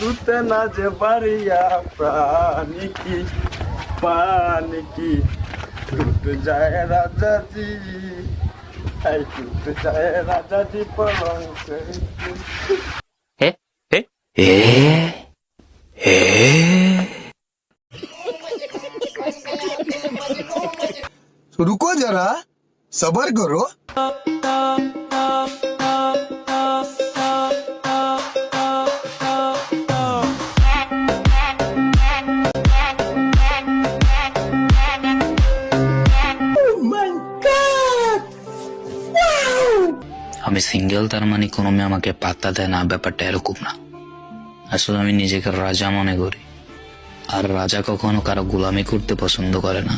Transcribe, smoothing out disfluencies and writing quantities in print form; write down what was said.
তুতে না যে বাড়িয়া প্রাণী কি পানি কি টুট যায় রাজাজি এই টুট যায় রাজাজি পলঙ্ক এ এ এ এ रुको जरा सबर करो। আমি সিঙ্গেল, তার মানে কোনো মেয়ে আমাকে পাত্তা দেয় না, ব্যাপারটা এরকম না। আসলে আমি নিজেকে রাজা মনে করি, আর রাজা কখনো কারো গোলামি করতে পছন্দ করে না।